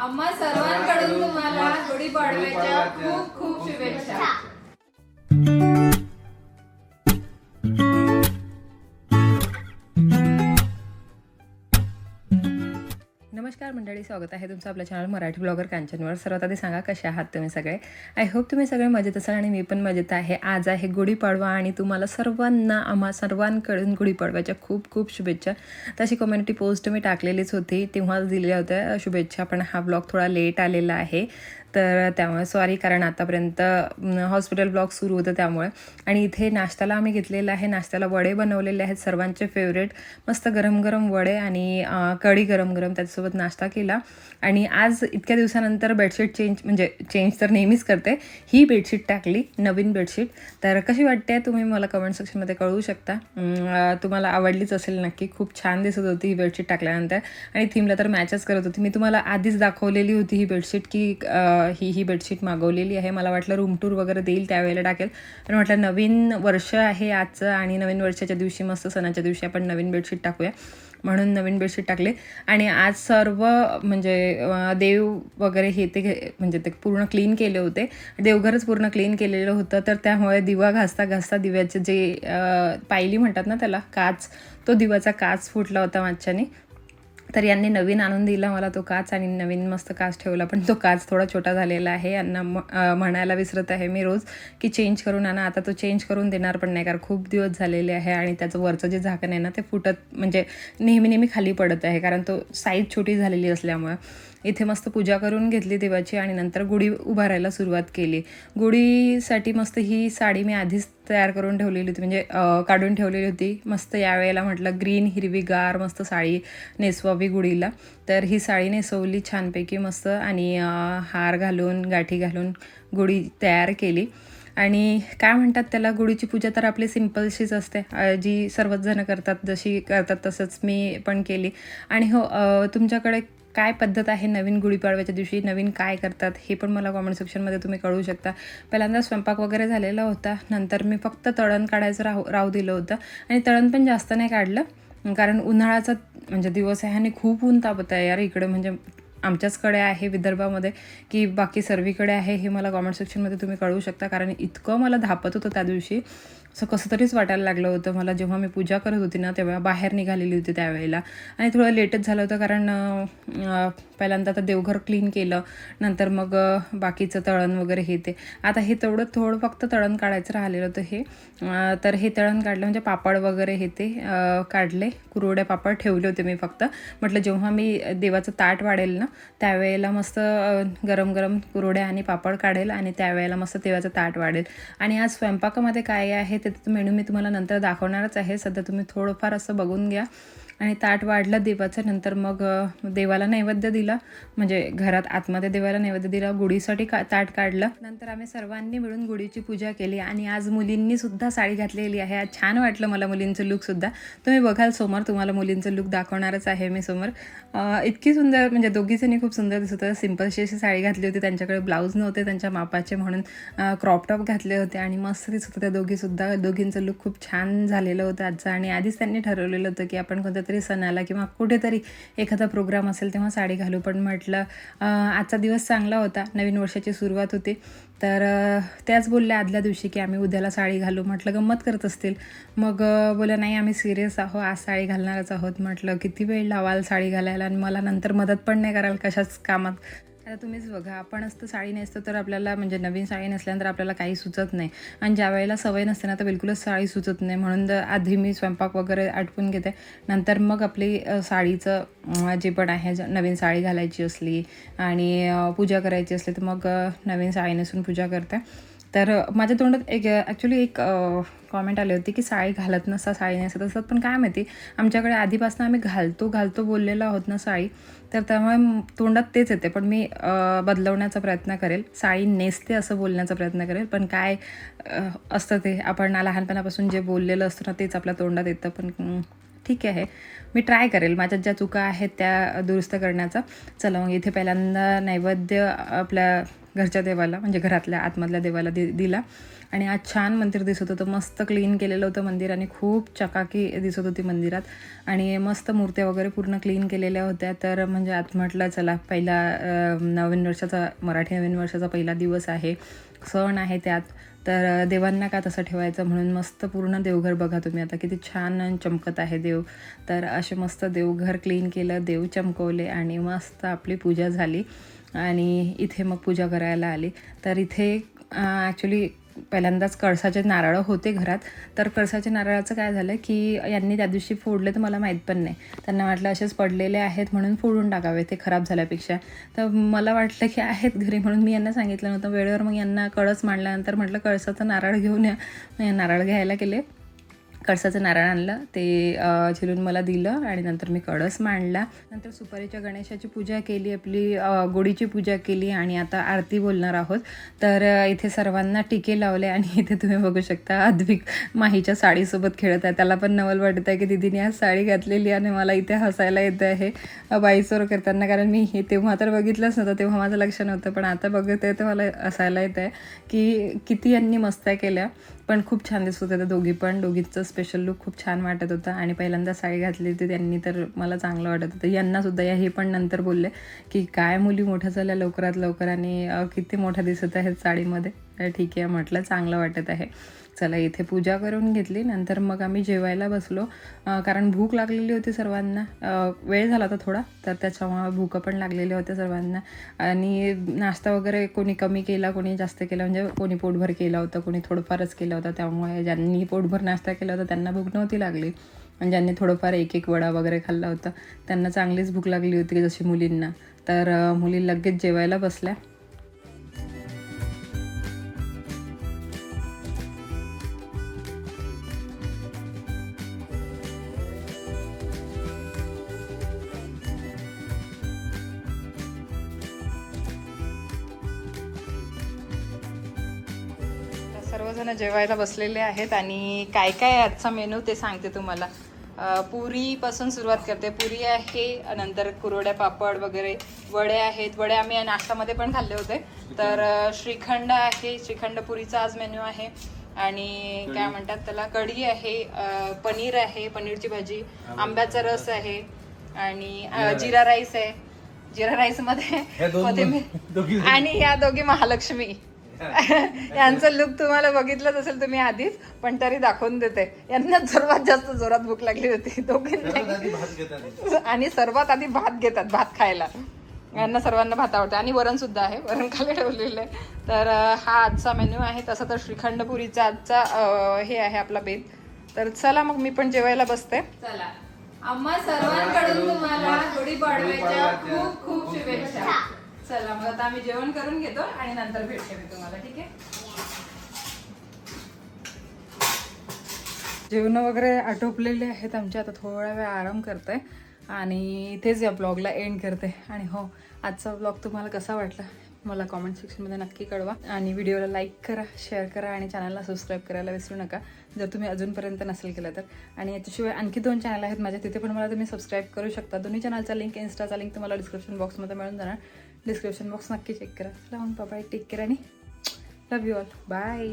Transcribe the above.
आम्हा सर्वांकडून तुम्हाला गुढीपाडव्याच्या खूप खूप शुभेच्छा. नमस्कार मंडळी, स्वागत आहे तुमचं आपल्या चॅनल मराठी ब्लॉगर कांचनवर. सर्वात आधी सांगा कशा आहात तुम्ही सगळे. आय होप तुम्ही सगळे मजेत असाल आणि मी पण मजेत आहे. आज आहे गुढीपाडवा आणि तुम्हाला सर्वांना आम्हा सर्वांकडून गुढीपाडव्याच्या खूप खूप शुभेच्छा. तशी कम्युनिटी पोस्ट मी टाकलेलीच होती, तेव्हाच दिल्या होत्या शुभेच्छा, पण हा ब्लॉग थोडा लेट आलेला आहे. तर त्यामुळे सॉरी, कारण आतापर्यंत हॉस्पिटल ब्लॉग सुरू होतं त्यामुळे. आणि इथे नाश्त्याला आम्ही घेतलेलं आहे. नाश्त्याला वडे बनवलेले आहेत, सर्वांचे फेवरेट मस्त गरम गरम वडे आणि कढी गरम गरम, त्याच्यासोबत नाश्ता केला. आणि आज इतक्या दिवसानंतर बेडशीट चेंज तर नेहमीच करते, ही बेडशीट टाकली, नवीन बेडशीट. तर कशी वाटते तुम्ही मला कमेंट सेक्शनमध्ये कळवू शकता. तुम्हाला आवडलीच असेल नक्की. खूप छान दिसत होती ही बेडशीट टाकल्यानंतर आणि थीमला तर मॅचच करत होती. मी तुम्हाला आधीच दाखवलेली होती ही बेडशीट की ही बेडशीट मागवलेली आहे. मला वाटलं रूम टूर वगैरे देईल त्यावेळेला टाकेल, पण म्हटलं नवीन वर्ष आहे आजचं आणि नवीन वर्षाच्या दिवशी मस्त सणाच्या दिवशी आपण नवीन बेडशीट टाकूया, म्हणून नवीन बेडशीट टाकले. आणि आज सर्व म्हणजे देव वगैरे हे म्हणजे ते पूर्ण क्लीन केले होते. देवघरच पूर्ण क्लीन केलेलं होतं, तर त्यामुळे दिवा घासता घासता दिव्याचे जे पायली म्हणतात ना त्याला, काच, तो दिवाचा काच फुटला होता माझ्याने. तर यांनी नवीन आणून दिला मला तो काच आणि नवीन मस्त काच ठेवला, पण तो काच थोडा छोटा झालेला आहे. यांना म्हणायला विसरत आहे मी रोज की चेंज करून आणा. आता तो चेंज करून देणार पण नाही, कारण खूप दिवस झालेले आहे आणि त्याचं वरचं जे झाकण आहे ना ते फुटत, म्हणजे नेहमी खाली पडत आहे, कारण तो साईज छोटी झालेली असल्यामुळे. इथे मस्त पूजा करून घेतली देवाची आणि नंतर गुढी उभारायला सुरुवात केली. गुढीसाठी मस्त ही साडी मी आधीच तयार करून ठेवलेली होती, म्हणजे काढून ठेवलेली होती. मस्त यावेळेला म्हटलं ग्रीन हिरवीगार मस्त साडी नेसवावी गुढीला, तर ही साडी नेसवली छानपैकी मस्त आणि हार घालून गाठी घालून गुढी तयार केली. आणि काय म्हणतात त्याला, गुढीची पूजा तर आपली सिम्पलशीच असते, जी सर्वच जण करतात, जशी करतात तसंच मी पण केली. आणि हो, तुमच्याकडे काय पद्धत आहे नवीन गुढीपाडव्याच्या दिवशी, नवीन काय करतात हे पण मला कॉमेंट सेक्शनमध्ये तुम्ही कळवू शकता. पहिल्यांदा स्वयंपाक वगैरे झालेला होता, नंतर मी फक्त तळण काढायचं राहू दिलं होतं. आणि तळण पण जास्त नाही काढलं, कारण उन्हाळ्याचा म्हणजे दिवस आहे आणि खूप ऊन तापत आहे यार इकडे. म्हणजे आमच्याचकडे आहे विदर्भामध्ये की बाकी सर्वीकडे आहे हे मला कॉमेंट सेक्शनमध्ये तुम्ही कळवू शकता, कारण इतकं मला धापत होतं त्या दिवशी, असं कसं तरीच वाटायला लागलं होतं मला. जेव्हा मी पूजा करत होती ना तेव्हा बाहेर निघालेली होती त्यावेळेला, आणि थोडं लेटच झालं होतं, कारण पहिल्यांदा तर देवघर क्लीन केलं, नंतर मग बाकीचं तळण वगैरे हे ते. आता हे थोडं फक्त तळण काढायचं राहिलेलं होतं हे, तर हे तळण काढलं, म्हणजे पापड वगैरे हे ते काढले. कुरवड्या पापड ठेवले होते मी फक्त. म्हटलं जेव्हा मी देवाचं ताट वाढेल ना त्यावेळेला मस्त गरम गरम कुरवड्या आणि पापड काढेल आणि त्यावेळेला मस्त देवाचं ताट वाढेल. आणि आज स्वयंपाकामध्ये काय आहे ते मेनू मी तुम्हाला नंतर दाखवणारच आहे. सध्या तुम्ही थोडंफार असं बघून घ्या. आणि ताट वाढलं देवाचं, नंतर मग देवाला नैवेद्य दिला, म्हणजे घरात आतमध्ये देवाला नैवेद्य दिला, गुढीसाठी ताट काढलं. नंतर आम्ही सर्वांनी मिळून गुढीची पूजा केली. आणि आज मुलींनी सुद्धा साडी घातलेली आहे. आज छान वाटलं मला मुलींचं लुकसुद्धा. तुम्ही बघाल समोर, तुम्हाला मुलींचं लुक दाखवणारच आहे मी समोर. इतकी सुंदर, म्हणजे दोघीजणी खूप सुंदर दिसत होतं. सिम्पलशी अशी साडी घातली होती, त्यांच्याकडे ब्लाऊज नव्हते त्यांच्या मापाचे, म्हणून क्रॉप टॉप घातले होते आणि मस्त दिसत होत्या दोघीसुद्धा. दोघींचं लुक खूप छान झालेलं होतं आजचं. आणि आधीच त्यांनी ठरवलेलं होतं की आपण कोणत्या तरी सणाला किंवा कुठेतरी एखादा प्रोग्राम असेल तेव्हा साडी घालू, पण म्हटलं आजचा दिवस चांगला होता, नवीन वर्षाची सुरुवात होती. तर त्याच बोलल्या आदल्या दिवशी की आम्ही उद्याला साडी घालू. म्हटलं गंमत करत असतील. मग बोला नाही, आम्ही सिरियस आहोत, आज साडी घालणारच आहोत. म्हटलं किती वेळ लावाल साडी घालायला आणि मला नंतर मदत पण नाही कराल कशाच कामात. आता तुम्हीच बघा, आपणच तर साडी नेसतो तर आपल्याला, म्हणजे नवीन साडी नेसल्यानंतर आपल्याला काही सुचत नाही, आणि ज्या वेळेला सवय नसते ना तर बिलकुलच साडी सुचत नाही. म्हणून आधी मी स्वयंपाक वगैरे आटपून घेते, नंतर मग आपली साडीचं जे पण आहे, नवीन साडी घालायची असली आणि पूजा करायची असली तर मग नवीन साडी नेसून पूजा करते. तर माझ्या तोंडात एक कॉमेंट आली होती की साडी घालत नसता, साडी नेसत असतात, पण काय माहिती आमच्याकडे आधीपासून आम्ही घालतो बोललेलो आहोत ना साडी, तर त्यामुळे तोंडात तेच येते. पण मी बदलवण्याचा प्रयत्न करेल, साडी नेसते असं बोलण्याचा प्रयत्न करेल. पण काय असतं ते, आपण लहानपणापासून जे बोललेलं असतं ना तेच आपल्या तोंडात येतं. पण ठीक आहे, मी ट्राय करेल माझ्यात ज्या चुका आहेत त्या दुरुस्त करण्याचा. चला मग इथे पहिल्यांदा नैवेद्य आपल्या घरच्या देवाला म्हणजे घरातल्या आतमधल्या देवाला दिला. आणि आज छान मंदिर दिसत होतं, मस्त क्लीन केलेलं होतं मंदिर आणि खूप चकाकी दिसत होती मंदिरात आणि मस्त मूर्त्या वगैरे पूर्ण क्लीन केलेल्या होत्या. तर म्हणजे आज म्हटलं चला पहिला नवीन वर्षाचा मराठी नवीन वर्षाचा पहिला दिवस आहे, सण आहे त्यात, तर देवांना का तसं ठेवायचं म्हणून मस्त पूर्ण देवघर बघा तुम्ही आता किती छान चमकत आहे देव. तर असे मस्त देवघर क्लीन केलं, देव चमकवले आणि मस्त आपली पूजा झाली. आणि इथे मग पूजा करायला आली. तर इथे ॲक्च्युली पहिल्यांदाच कळसाचे नारळ होते घरात. तर कळसाच्या नारळाचं काय झालं की यांनी त्या दिवशी फोडले तर मला माहीत पण नाही. त्यांना वाटलं असेच पडलेले आहेत म्हणून फोडून टाकावे ते खराब झाल्यापेक्षा. तर मला वाटलं की आहेत घरी म्हणून मी यांना सांगितलं नव्हतं वेळेवर. मग यांना कळस मांडल्यानंतर म्हटलं कळसाचं नारळ घेऊन या. मग नारळ घ्यायला गेले, कळसाचं नारळ आणलं, ते चिरून मला दिलं आणि नंतर मी कळस मांडला. नंतर सुपारीच्या गणेशाची पूजा केली, आपली गोडीची पूजा केली आणि आता आरती बोलणार आहोत. तर इथे सर्वांना टिके लावले आणि इथे तुम्ही बघू शकता अद्विक माहीच्या साडीसोबत खेळत आहे. त्याला पण नवल वाटत आहे की दीदीने आज साडी घातलेली आणि मला इथे हसायला येतं आहे बाईसवर करताना, कारण मी हे तेव्हा तर बघितलंच नव्हतं, तेव्हा माझं लक्ष नव्हतं, पण आता बघत आहे तर मला हसायला येतं आहे की किती यांनी मस्त्या केल्या. पण खूप छान दिसत होतं दोघी पण, दोघींचं स्पेशल लुक खूप छान वाटत होतं. आणि पहिल्यांदा साडी घातली होती त्यांनी तर मला चांगलं वाटत होतं. यांनासुद्धा हे पण नंतर बोलले की काय मुली मोठ्या झाल्या लवकरात लवकर आणि किती मोठ्या दिसत आहेत साडीमध्ये. तर ठीक आहे म्हटलं, चांगलं वाटत आहे. चला इथे पूजा करून घेतली. नंतर मग आम्ही जेवायला बसलो, कारण भूक लागलेली होती सर्वांना. वेळ झाला होता थोडा, तर त्याच्यामुळे भूक पण लागलेली होत्या सर्वांना. आणि नाश्ता वगैरे कोणी कमी केला, कोणी जास्त केला, म्हणजे कोणी पोटभर केला होता, कोणी थोडंफारच केला होता. त्यामुळे ज्यांनी पोटभर नाश्ता केला होता त्यांना भूक नव्हती लागली आणि ज्यांनी थोडंफार एक एक वडा वगैरे खाल्ला होता त्यांना चांगलीच भूक लागली होती जशी मुलींना. तर मुली लगेच जेवायला बसल्या. सर्वजण जेवायला बसलेले आहेत आणि काय काय आजचा मेनू ते सांगते तुम्हाला. पुरीपासून सुरुवात करते. पुरी आहे, नंतर कुरवड्या, पापड वगैरे, वडे आहेत. वडे आम्ही नाश्त्यामध्ये पण खाल्ले होते. तर श्रीखंड आहे, श्रीखंड पुरीचा आज मेन्यू आहे. आणि काय म्हणतात त्याला, कढी आहे, पनीर आहे, पनीरची भाजी, आंब्याचा रस आहे आणि जिरा राईस आहे. जिरा राईस मध्ये आणि या दोघी महालक्ष्मी. यांचं लुक तुम्हाला बघितलंच असेल तुम्ही आधीच, पण तरी दाखवून देते. यांना सर्वात जास्त जोरात भूक लागली होती दोघींना आणि सर्वात आधी भात घेतात, भात खायला. यांना सर्वांना भात आवडतं आणि वरण सुद्धा आहे, वरण खाली ठेवलेलं आहे. तर हा आजचा मेन्यू आहे. तसं तर श्रीखंडपुरीचा आजचा हे आहे आपला बेत. तर चला मग मी पण जेवायला बसते. चला, आम्हा सर्वांकडून तुम्हाला गुढीपाडव्याच्या खूप खूप शुभेच्छा. चला मग आता आम्ही जेवण करून घेतो आणि नंतर भेटते मी तुम्हाला, ठीक आहे? जेवण वगैरे आटोपलेले आहेत आमचे. आता थोडा वेळ आराम करते आणि इथेच या ब्लॉगला एंड करते. आणि हो, आजचा ब्लॉग तुम्हाला कसा वाटला मला कॉमेंट सेक्शनमध्ये नक्की कळवा. आणि व्हिडिओला लाईक करा, शेअर करा आणि चॅनलला सबस्क्राईब करायला विसरू नका जर तुम्ही अजूनपर्यंत नसेल केलं तर. आणि याच्याशिवाय आणखी 2 चॅनल आहेत माझे, तिथे पण मला तुम्ही सबस्क्राईब करू शकता. दोन्ही चॅनलचा लिंक, इन्स्टाचा लिंक तुम्हाला डिस्क्रिप्शन बॉक्समध्ये मिळून जाणार. डिस्क्रिप्शन बॉक्स नक्की चेक करा. लावून बाय, टेक केअर आणि लव्ह यू ऑल, बाय.